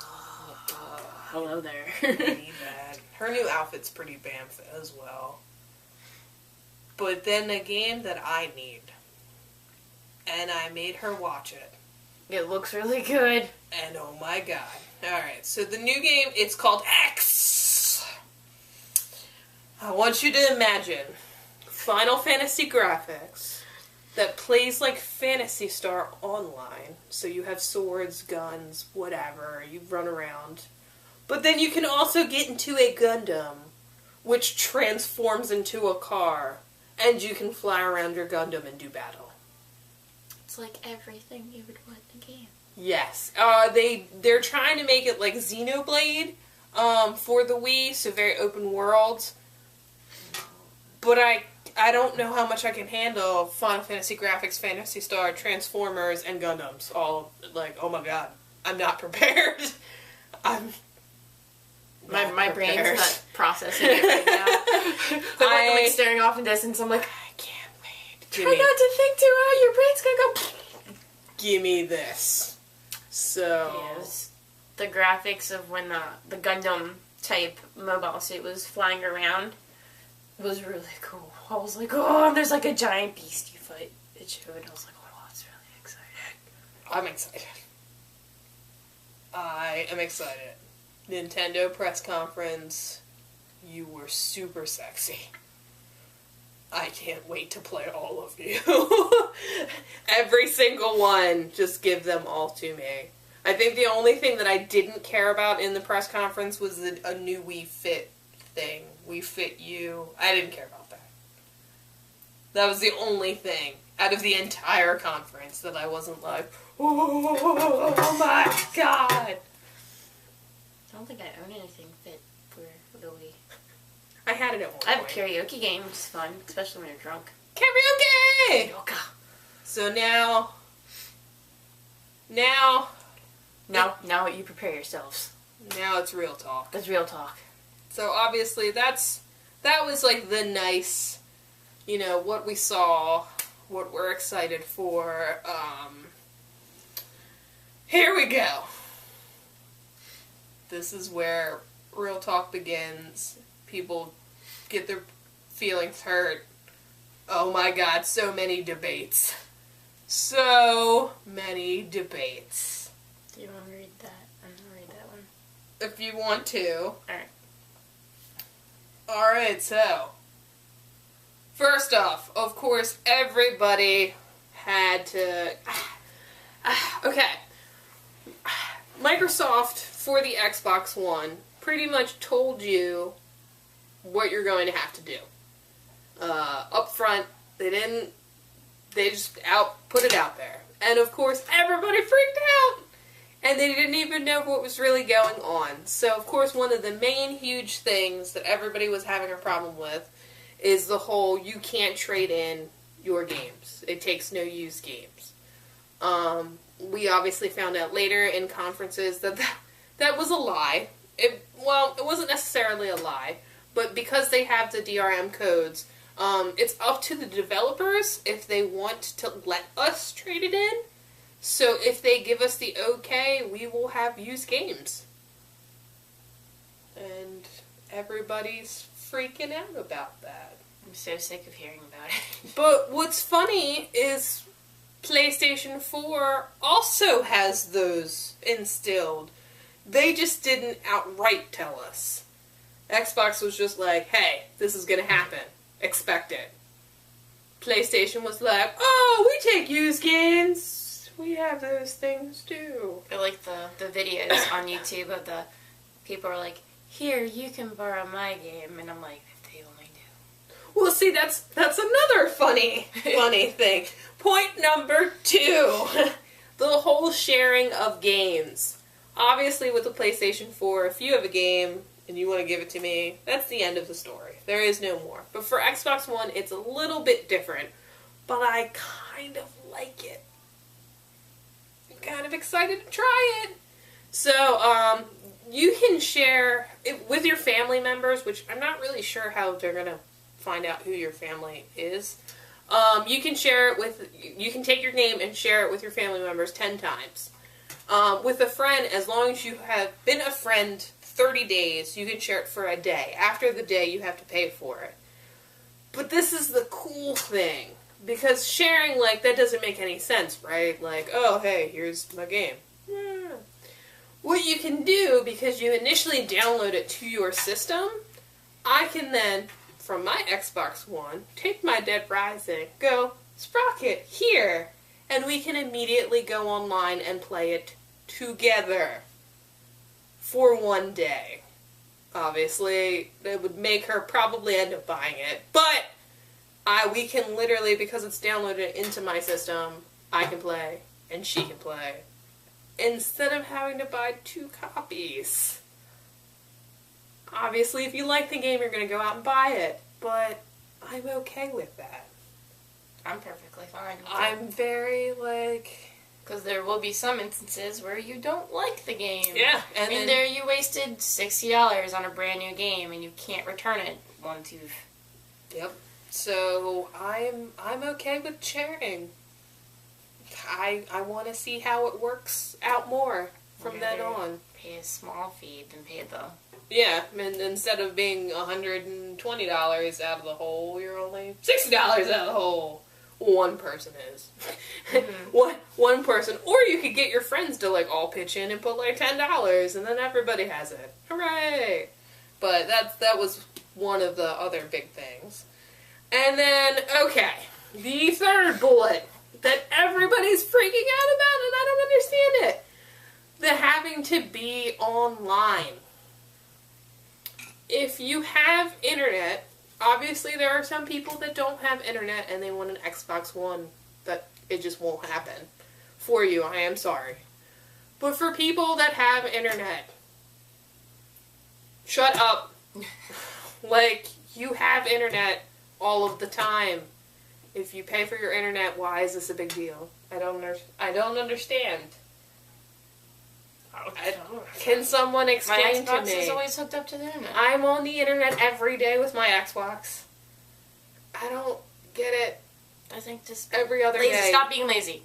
hello there. Pretty bad. Her new outfit's pretty bamf as well. But then a game that I need. And I made her watch it. It looks really good. And oh my god. Alright, so the new game, it's called X. I want you to imagine Final Fantasy graphics that plays like Phantasy Star Online. So you have swords, guns, whatever, you run around. But then you can also get into a Gundam, which transforms into a car, and you can fly around your Gundam and do battle. It's like everything you would want in a game. Yes. They're trying to make it like Xenoblade for the Wii, so very open world. But I don't know how much I can handle Final Fantasy graphics, Phantasy Star, Transformers, and Gundams. All, like, oh my god. I'm not prepared. My brain's not processing it right now. I'm like staring off in distance. I'm like, I can't wait. Try not to think too hard. Your brain's gonna go. Give me this. So. Yes. The graphics of when the Gundam type mobile suit was flying around was really cool. I was like, oh, there's like a giant beast you fight. It showed. I was like, oh, it's really exciting. I'm excited. I am excited. Nintendo press conference. You were super sexy. I can't wait to play all of you. Every single one. Just give them all to me. I think the only thing that I didn't care about in the press conference was a new Wii Fit thing. Wii Fit U. I didn't care about that. That was the only thing out of the entire conference that I wasn't like, oh my god. I don't think I own anything fit for the Wii. I had it at one I have a point. karaoke game, which is fun, especially when you're drunk. Karaoke! Karaoke! So now Now you prepare yourselves. Now it's real talk. That's real talk. So obviously that was like the nice, what we saw, what we're excited for. Here we go. This is where real talk begins. People get their feelings hurt. Oh my god, so many debates. So many debates. Do you want to read that? I'm going to read that one. If you want to. Alright. Alright, so. First off, of course, everybody had to... Okay. Microsoft, for the Xbox One, pretty much told you what you're going to have to do. Up front, they just put it out there. And of course, everybody freaked out! And they didn't even know what was really going on. So, of course, one of the main huge things that everybody was having a problem with is the whole you can't trade in your games. It takes no used games. We obviously found out later in conferences that was a lie. It wasn't necessarily a lie, but because they have the DRM codes, it's up to the developers if they want to let us trade it in. So if they give us the okay, we will have used games. And everybody's freaking out about that. I'm so sick of hearing about it. But what's funny is PlayStation 4 also has those instilled. They just didn't outright tell us. Xbox was just like, hey, this is gonna happen. Expect it. PlayStation was like, oh, we take used games. We have those things too. I like the videos on YouTube of the people are like, here, you can borrow my game. And I'm like, if they only knew. Well, see, that's another funny thing. Point number 2. the whole sharing of games. Obviously, with the PlayStation 4, if you have a game and you want to give it to me, that's the end of the story. There is no more. But for Xbox One, it's a little bit different. But I kind of like it. I'm kind of excited to try it. So, you can share it with your family members, which I'm not really sure how they're going to find out who your family is. You can share it with, you can take your game and share it with your family members 10 times. With a friend, as long as you have been a friend 30 days, you can share it for a day. After the day, you have to pay for it. But this is the cool thing. Because sharing, like, that doesn't make any sense, right? Like, oh, hey, here's my game. What you can do, because you initially download it to your system, I can then, from my Xbox One, take my Dead Rising, go, Sprocket, here, and we can immediately go online and play it together for one day. Obviously, it would make her probably end up buying it, but we can literally, because it's downloaded into my system, I can play, and she can play, instead of having to buy 2 copies. Obviously, if you like the game, you're going to go out and buy it, but I'm okay with that. I'm perfectly fine with I'm very, like... Because there will be some instances where you don't like the game. Yeah. And then, there you wasted $60 on a brand new game, and you can't return it once you've... Yep. So, I'm okay with sharing. I want to see how it works out more from then on. Pay a small fee than pay the... Yeah, and instead of being $120 out of the hole, you're only $60 out of the hole. One person is. Mm-hmm. one person. Or you could get your friends to, like, all pitch in and put, like, $10, and then everybody has it. Hooray! But that was one of the other big things. And then, okay, the third bullet that everybody's freaking out about, and I don't understand it. The having to be online. If you have internet, obviously there are some people that don't have internet and they want an Xbox One, that it just won't happen for you. I am sorry. But for people that have internet, shut up. Like, you have internet all of the time. If you pay for your internet, why is this a big deal? I don't understand. Can someone explain to me? My Xbox is always hooked up to the internet. I'm on the internet every day with my Xbox. I don't get it. I think just every other day. Stop being lazy.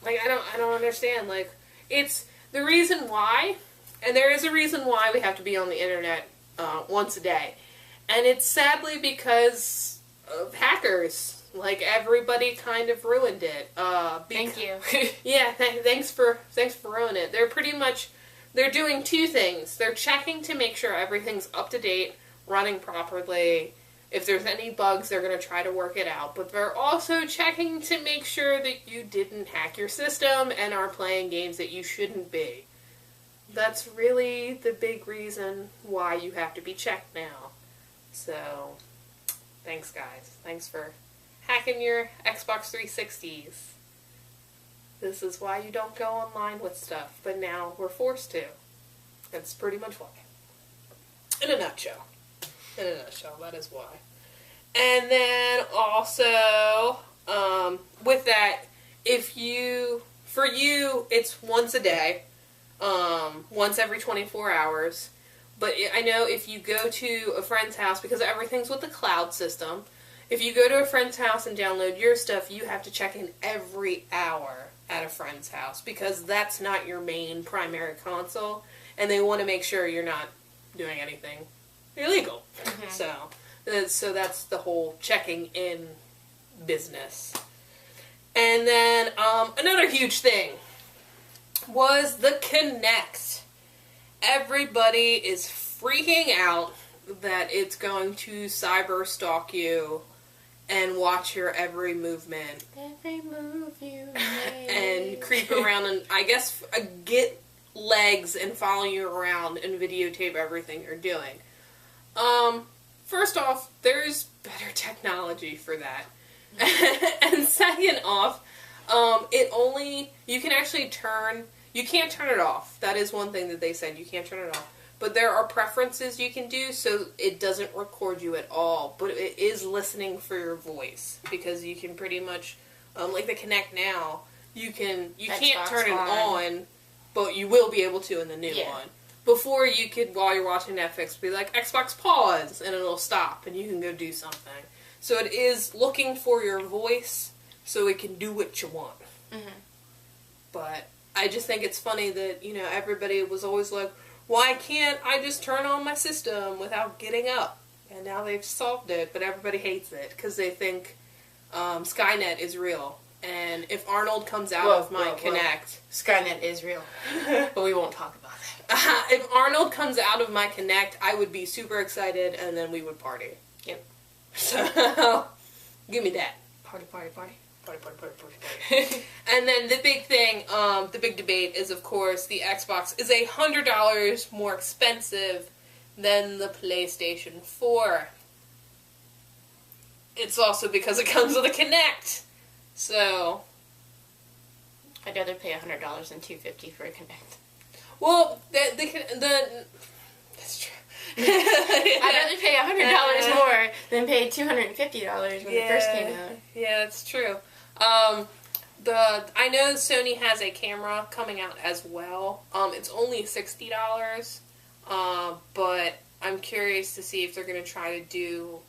Like, I don't understand. Like, it's the reason why, and there is a reason why we have to be on the internet once a day, and it's sadly because of hackers. Like, everybody kind of ruined it. Thank you. Yeah, thanks for ruining it. They're doing 2 things. They're checking to make sure everything's up to date, running properly. If there's any bugs, they're going to try to work it out. But they're also checking to make sure that you didn't hack your system and are playing games that you shouldn't be. That's really the big reason why you have to be checked now. So, thanks guys. Thanks for hacking your Xbox 360s. This is why you don't go online with stuff, but now we're forced to. That's pretty much why. In a nutshell, that is why. And then also, with that, for you, it's once a day, once every 24 hours. But I know if you go to a friend's house, because everything's with the cloud system, if you go to a friend's house and download your stuff, you have to check in every hour at a friend's house, because that's not your main primary console, and they want to make sure you're not doing anything illegal. Mm-hmm. So that's the whole checking in business. And then another huge thing was the Kinect. Everybody is freaking out that it's going to cyber stalk you and watch your every movement. Every move you make. And creep around and, I guess, get legs and follow you around and videotape everything you're doing. First off, there's better technology for that. And second off, you can actually you can't turn it off. That is one thing that they said, you can't turn it off. But there are preferences you can do so it doesn't record you at all. But it is listening for your voice. Because you can pretty much, like the Kinect now, you can't turn it on, but you will be able to in the new one. Before you could, while you're watching Netflix, be like, Xbox pause, and it'll stop, and you can go do something. So it is looking for your voice so it can do what you want. Mm-hmm. But I just think it's funny that, everybody was always like, why can't I just turn on my system without getting up? And now they've solved it, but everybody hates it because they think Skynet is real. And if Arnold comes out of my Kinect... Skynet is real. But we won't talk about that. If Arnold comes out of my Kinect, I would be super excited, and then we would party. Yep. So, give me that. Party, party, party. Party, party, party, party, party. And then the big thing, the big debate is, of course, the Xbox is $100 more expensive than the PlayStation 4. It's also because it comes with a Kinect. So, I'd rather pay $100 than $250 for a Kinect. Well, that's true. I'd rather pay $100 more than pay $250 when it first came out. Yeah, that's true. I know Sony has a camera coming out as well. It's only $60. But I'm curious to see if they're going to try to do,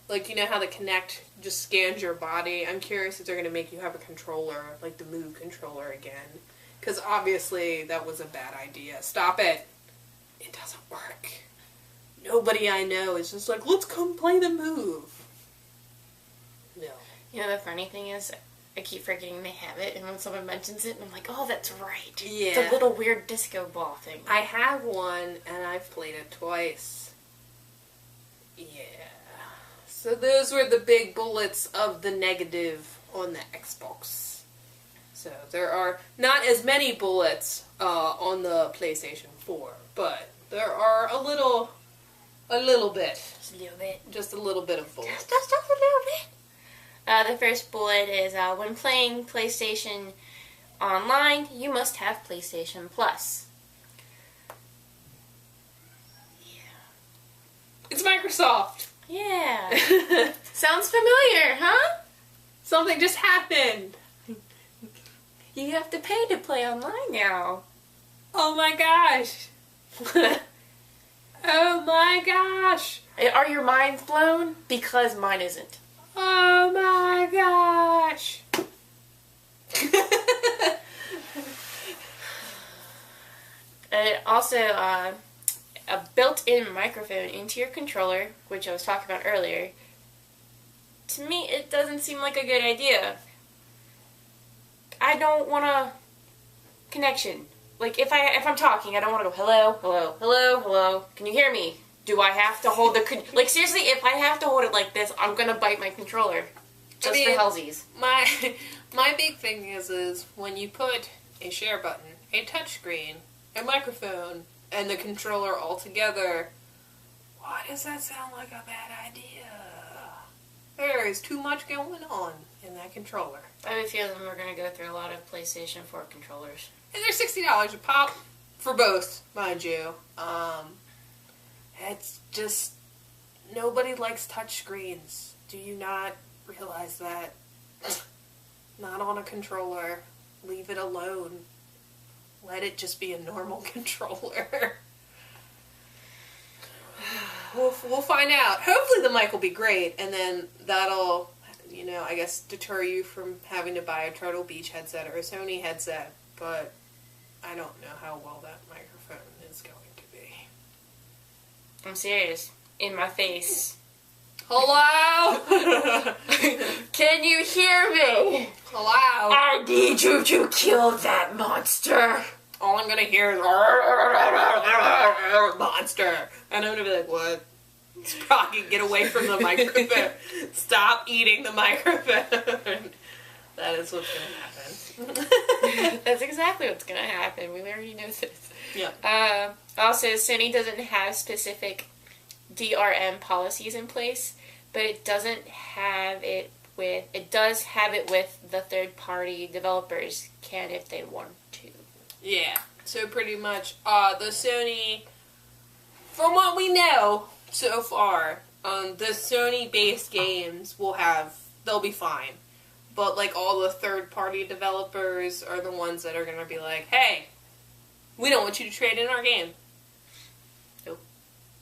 like, how the Kinect just scans your body. I'm curious if they're going to make you have a controller, like the Move controller again. Because obviously that was a bad idea. Stop it. It doesn't work. Nobody I know is just like, let's come play the Move. No. The funny thing is, I keep forgetting they have it, and when someone mentions it, I'm like, oh, that's right. Yeah. It's a little weird disco ball thing. I have one, and I've played it twice. Yeah. So those were the big bullets of the negative on the Xbox. So there are not as many bullets on the PlayStation 4, but there are a little bit. Just a little bit. Just a little bit of bullets. Just a little bit. The first bullet is, when playing PlayStation Online, you must have PlayStation Plus. Yeah. It's Microsoft. Yeah. Sounds familiar, huh? Something just happened. You have to pay to play online now. Oh my gosh. Oh my gosh. Are your minds blown? Because mine isn't. Oh my gosh. Also, a built-in microphone into your controller, which I was talking about earlier. To me, it doesn't seem like a good idea. I don't want a connection. Like, if I'm talking, I don't want to go, hello, hello, hello, hello, can you hear me? Do I have to hold the... like, seriously, if I have to hold it like this, I'm gonna bite my controller. Just for hellsies. My big thing is when you put a share button, a touchscreen, a microphone, and the controller all together, why does that sound like a bad idea? There is too much going on in that controller. I have a feeling we're going to go through a lot of PlayStation 4 controllers. And they're $60 a pop for both, mind you. It's just, nobody likes touchscreens. Do you not realize that? Not on a controller. Leave it alone. Let it just be a normal controller. We'll find out. Hopefully the mic will be great, and then that'll, I guess, deter you from having to buy a Turtle Beach headset or a Sony headset, but I don't know how well that microphone is going to be. I'm serious. In my face. Hello? Can you hear me? Hello? I need you to kill that monster. All I'm gonna hear is monster. And I'm gonna be like, what? Sprocket, get away from the microphone. Stop eating the microphone. That is what's gonna happen. That's exactly what's gonna happen. We already know this. Yeah. Also, Sony doesn't have specific DRM policies in place, but it doesn't have it with, it does have it with the third-party developers can if they want to. Yeah, so pretty much, the Sony, from what we know so far, the Sony-based games they'll be fine. But, like, all the third-party developers are the ones that are going to be like, hey, we don't want you to trade in our game. Nope.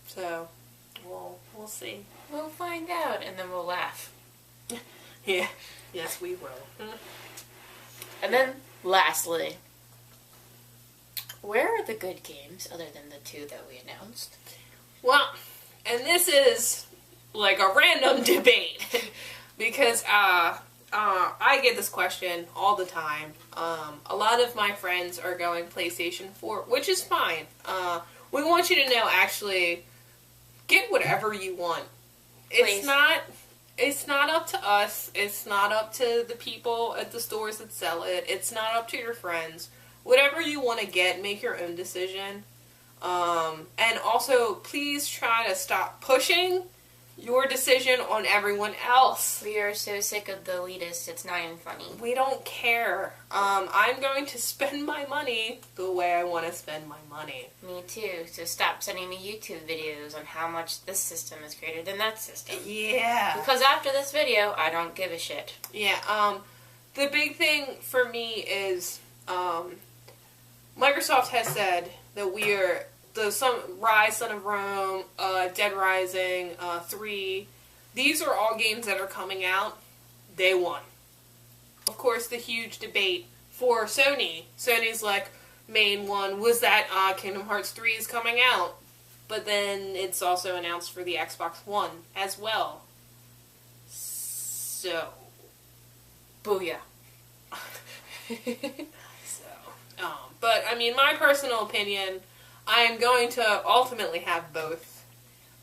So, we'll see. We'll find out, and then we'll laugh. Yeah. Yes, we will. And then, lastly, where are the good games other than the 2 that we announced? Well, and this is, like, a random debate. Because, I get this question all the time. A lot of my friends are going PlayStation 4, which is fine. We want you to know, actually, get whatever you want. It's not up to us. It's not up to the people at the stores that sell it. It's not up to your friends. Whatever you want to get, make your own decision. And also, please try to stop pushing your decision on everyone else. We are so sick of the elitists, it's not even funny. We don't care. I'm going to spend my money the way I want to spend my money. Me too, so stop sending me YouTube videos on how much this system is greater than that system. Yeah. Because after this video, I don't give a shit. Yeah, the big thing for me is, Microsoft has said that we are Rise, Son of Rome, Dead Rising, 3. These are all games that are coming out day one. Of course, the huge debate for Sony. Sony's like, main one was that Kingdom Hearts 3 is coming out. But then it's also announced for the Xbox One as well. So. Booyah. But, I mean, my personal opinion, I am going to ultimately have both.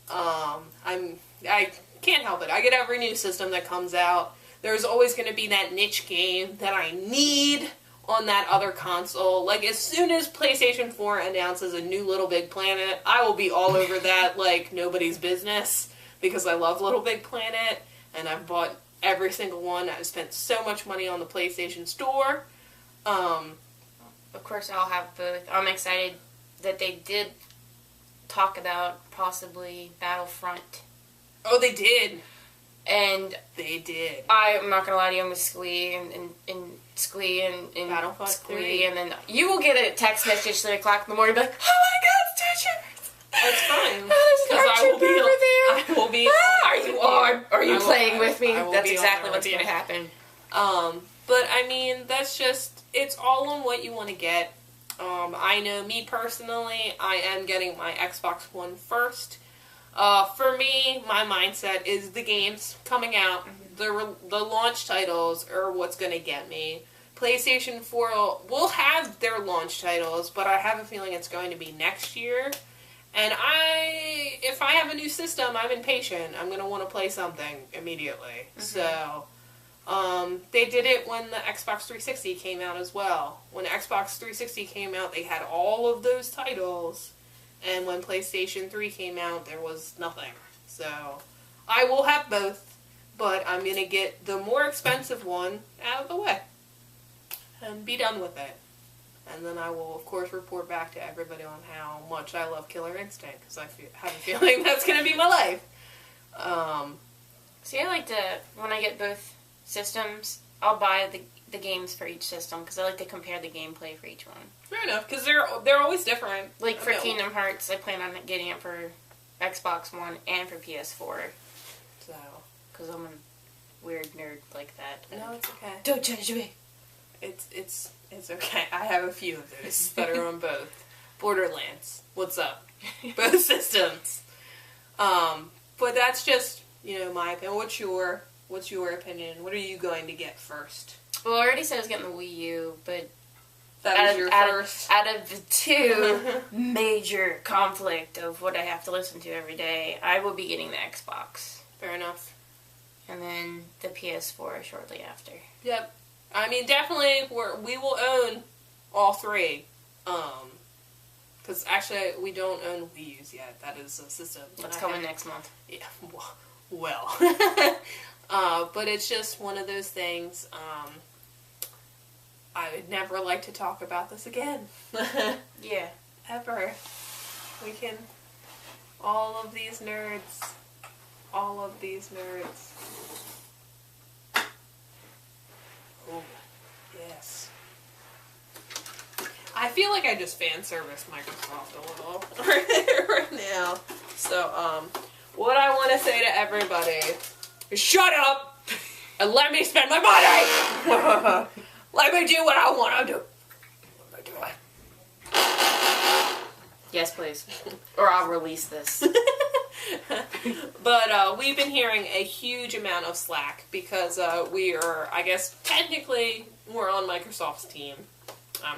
I can't help it. I get every new system that comes out. There's always going to be that niche game that I need on that other console. Like, as soon as PlayStation 4 announces a new Little Big Planet, I will be all over that like nobody's business, because I love Little Big Planet, and I've bought every single one. I've spent so much money on the PlayStation Store. Of course, I'll have both. I'm excited that they did talk about possibly Battlefront. Oh, they did. And they did. I'm not gonna lie to you, I'm with Squee and Squee and Battlefront Squee, 3. and then you will get a text message 3 o'clock in the morning, and be like, oh my god, it's t-shirts! That's fine. Oh, there's an Archer over there! I will be Are you playing with me? That's exactly what's gonna happen. But I mean, that's just, it's all on what you want to get. I know, me personally, I am getting my Xbox One first. For me, my mindset is the games coming out, the launch titles are what's going to get me. PlayStation 4 will have their launch titles, but I have a feeling it's going to be next year. And if I have a new system, I'm impatient. I'm going to want to play something immediately. So, they did it when the Xbox 360 came out as well. When Xbox 360 came out, they had all of those titles. And when PlayStation 3 came out, there was nothing. So, I will have both, but I'm going to get the more expensive one out of the way. And be done with it. And then I will, of course, report back to everybody on how much I love Killer Instinct, because I have a feeling that's going to be my life. See, I like to, when I get both systems, I'll buy the games for each system, because I like to compare the gameplay for each one. Fair enough, because they're always different. Like, for Kingdom Hearts, I plan on getting it for Xbox One and for PS4. So. Because I'm a weird nerd like that. No, it's okay. Don't judge me. It's okay. I have a few of those that are on both. Borderlands. What's up? Both systems. But that's just, my opinion. What's your opinion? What are you going to get first? Well, I already said I was getting the Wii U, but that was your first. Out of the two major conflict of what I have to listen to every day, I will be getting the Xbox. Fair enough. And then the PS4 shortly after. Yep. I mean, definitely, we will own all three. Because actually, we don't own Wii U's yet. That is a system. That's coming next month. Yeah. Well. But it's just one of those things. I would never like to talk about this again. Yeah. Ever. We can... All of these nerds. Oh, yes. I feel like I just fan service Microsoft a little right now. So, what I want to say to everybody is shut up and let me spend my money! Let me do what I want to do. What am I doing? Yes, please. Or I'll release this. But we've been hearing a huge amount of slack because we are, I guess, technically, we're on Microsoft's team.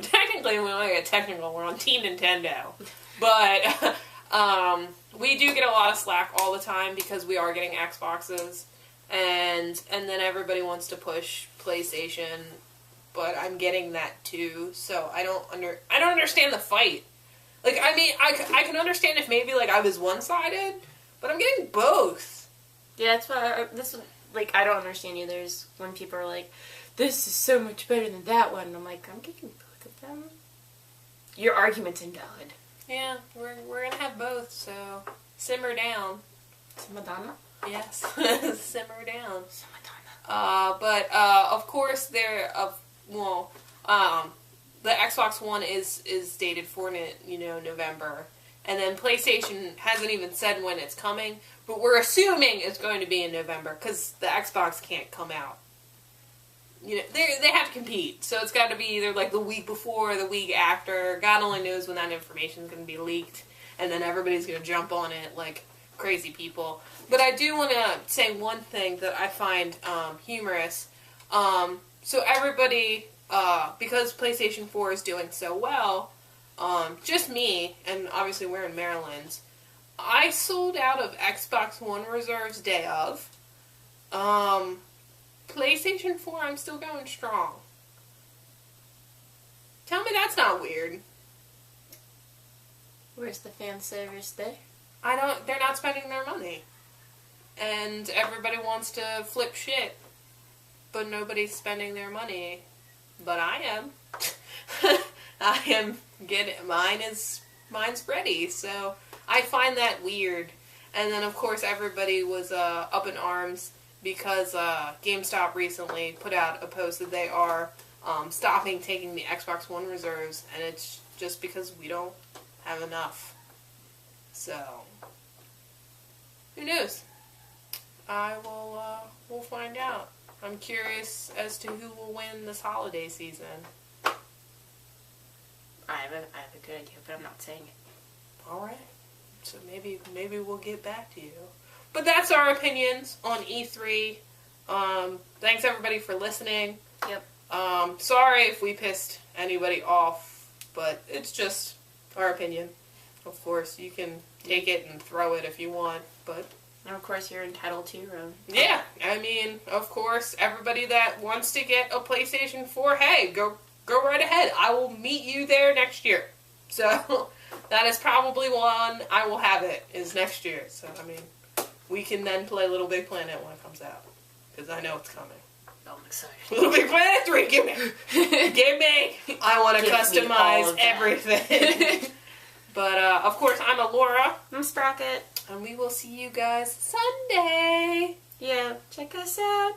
Technically, we don't get technical, we're on Team Nintendo. But we do get a lot of slack all the time because we are getting Xboxes. And then everybody wants to push PlayStation, but I'm getting that too. So I don't understand the fight. Like, I mean, I can understand if maybe, like, I was one-sided, but I'm getting both. Yeah, that's why, I don't understand either, is when people are like, this is so much better than that one. And I'm like, I'm getting both of them. Your argument's invalid. Yeah, we're gonna have both, so simmer down. Madonna? Yes, simmer down. But, of course, the Xbox One is dated for, November. And then PlayStation hasn't even said when it's coming, but we're assuming it's going to be in November, because the Xbox can't come out. They have to compete, so it's got to be either, like, the week before or the week after. God only knows when that information is going to be leaked, and then everybody's going to jump on it like crazy people. But I do want to say one thing that I find humorous. So everybody... because PlayStation 4 is doing so well, just me, and obviously we're in Maryland, I sold out of Xbox One reserves day of. PlayStation 4, I'm still going strong. Tell me that's not weird. Where's the fan service there? They're not spending their money. And everybody wants to flip shit, but nobody's spending their money. But I am. I am getting... Mine's ready, so I find that weird. And then, of course, everybody was up in arms because GameStop recently put out a post that they are stopping taking the Xbox One reserves, and it's just because we don't have enough. So, who knows? We'll find out. I'm curious as to who will win this holiday season. I have a good idea, but I'm not saying it. Alright. So maybe we'll get back to you. But that's our opinions on E3. Thanks everybody for listening. Yep. Sorry if we pissed anybody off, but it's just our opinion. Of course, you can take it and throw it if you want, but... And of course, you're entitled to your own. Yeah, I mean, of course, everybody that wants to get a PlayStation 4, hey, go right ahead. I will meet you there next year. So, that is probably one I will have it, is next year. So, I mean, we can then play Little Big Planet when it comes out. Because I know it's coming. Oh, I'm excited. Little Big Planet 3, give me! Give me! I want to customize everything. But, of course, I'm Alora. I'm Sprocket. And we will see you guys Sunday. Yeah, check us out.